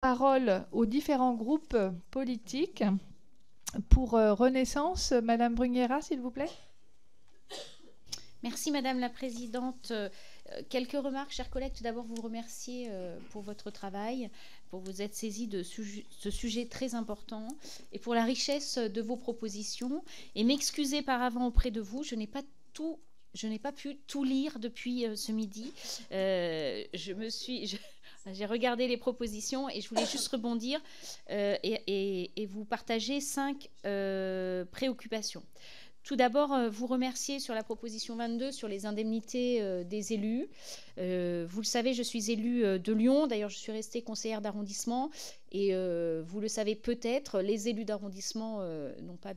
Parole aux différents groupes politiques. Pour Renaissance, Madame Bruguera, s'il vous plaît. Merci Madame la Présidente. Quelques remarques, chers collègues. Tout d'abord, vous remercier pour votre travail, pour vous être saisis de ce sujet très important et pour la richesse de vos propositions. Et m'excuser par avant auprès de vous, je n'ai pas pu tout lire depuis ce midi. J'ai regardé les propositions et je voulais juste rebondir et vous partager 5 préoccupations. Tout d'abord, vous remercier sur la proposition 22 sur les indemnités des élus. Vous le savez, je suis élue de Lyon. D'ailleurs, je suis restée conseillère d'arrondissement. Et vous le savez peut-être, les élus d'arrondissement n'ont pas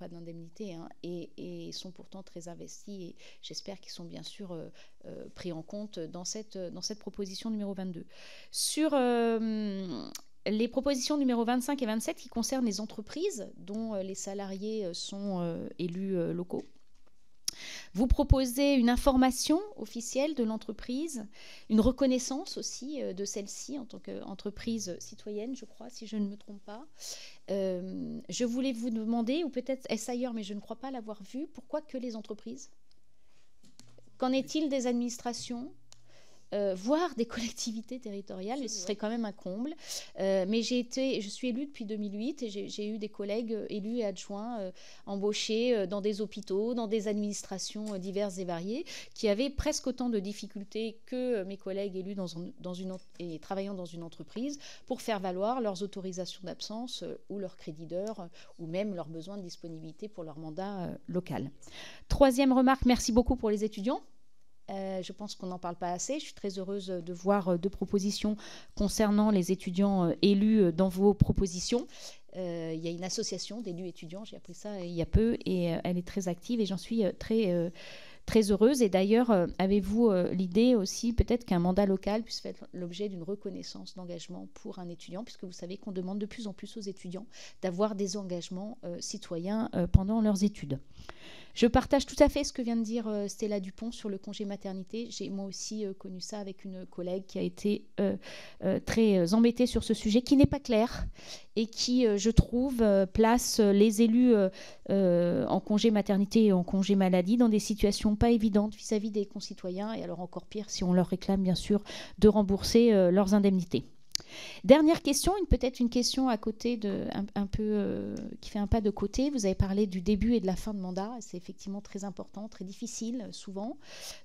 d'indemnité hein, et sont pourtant très investis. Et j'espère qu'ils sont bien sûr pris en compte dans cette proposition numéro 22. Sur les propositions numéro 25 et 27 qui concernent les entreprises dont les salariés sont élus locaux. Vous proposez une information officielle de l'entreprise, une reconnaissance aussi de celle-ci en tant qu'entreprise citoyenne, je crois, si je ne me trompe pas. Je voulais vous demander, ou peut-être est-ce ailleurs, mais je ne crois pas l'avoir vu, pourquoi que les entreprises? Qu'en est-il des administrations ? Voire des collectivités territoriales, et ce serait quand même un comble. Mais je suis élue depuis 2008 et j'ai eu des collègues élus et adjoints embauchés dans des hôpitaux, dans des administrations diverses et variées, qui avaient presque autant de difficultés que mes collègues élus et travaillant dans une entreprise pour faire valoir leurs autorisations d'absence ou leurs crédits d'heures ou même leurs besoins de disponibilité pour leur mandat local. Troisième remarque, merci beaucoup pour les étudiants. Je pense qu'on n'en parle pas assez. Je suis très heureuse de voir 2 propositions concernant les étudiants élus dans vos propositions. Il y a une association d'élus étudiants, j'ai appris ça il y a peu, et elle est très active et j'en suis très heureuse. Et d'ailleurs, avez-vous l'idée aussi peut-être qu'un mandat local puisse faire l'objet d'une reconnaissance d'engagement pour un étudiant, puisque vous savez qu'on demande de plus en plus aux étudiants d'avoir des engagements citoyens pendant leurs études. Je partage tout à fait ce que vient de dire Stella Dupont sur le congé maternité. J'ai moi aussi connu ça avec une collègue qui a été très embêtée sur ce sujet, qui n'est pas clair et qui, je trouve, place les élus en congé maternité et en congé maladie dans des situations pas évidentes vis-à-vis des concitoyens, et alors encore pire si on leur réclame bien sûr de rembourser leurs indemnités. Dernière question, peut-être une question à côté qui fait un pas de côté. Vous avez parlé du début et de la fin de mandat. C'est effectivement très important, très difficile souvent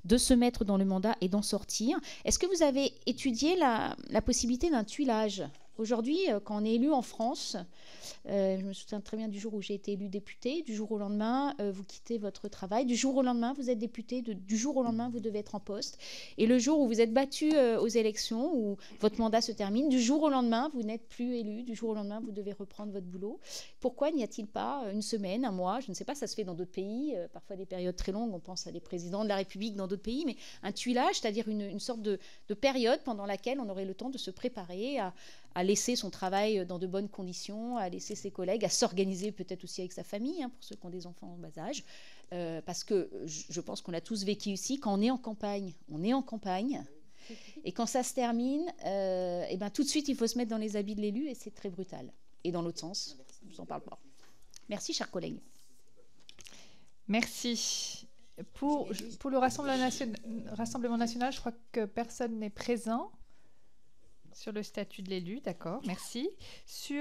de se mettre dans le mandat et d'en sortir. Est-ce que vous avez étudié la possibilité d'un tuilage ? Aujourd'hui, quand on est élu en France, je me souviens très bien du jour où j'ai été élue députée, du jour au lendemain, vous quittez votre travail, du jour au lendemain, vous êtes député, du jour au lendemain, vous devez être en poste. Et le jour où vous êtes battu aux élections, où votre mandat se termine, du jour au lendemain, vous n'êtes plus élu, du jour au lendemain, vous devez reprendre votre boulot. Pourquoi n'y a-t-il pas une semaine, un mois, je ne sais pas, ça se fait dans d'autres pays, parfois des périodes très longues, on pense à des présidents de la République dans d'autres pays, mais un tuilage, c'est-à-dire une sorte de période pendant laquelle on aurait le temps de se préparer à laisser son travail dans de bonnes conditions, à laisser ses collègues, à s'organiser peut-être aussi avec sa famille, hein, pour ceux qui ont des enfants en bas âge. Parce que je pense qu'on l'a tous vécu ici, quand on est en campagne, et quand ça se termine, et ben, tout de suite, il faut se mettre dans les habits de l'élu, et c'est très brutal. Et dans l'autre sens, je ne vous en parle pas. Merci, chers collègues. Merci. Pour le Rassemblement national, je crois que personne n'est présent sur le statut de l'élu. D'accord, merci. Sur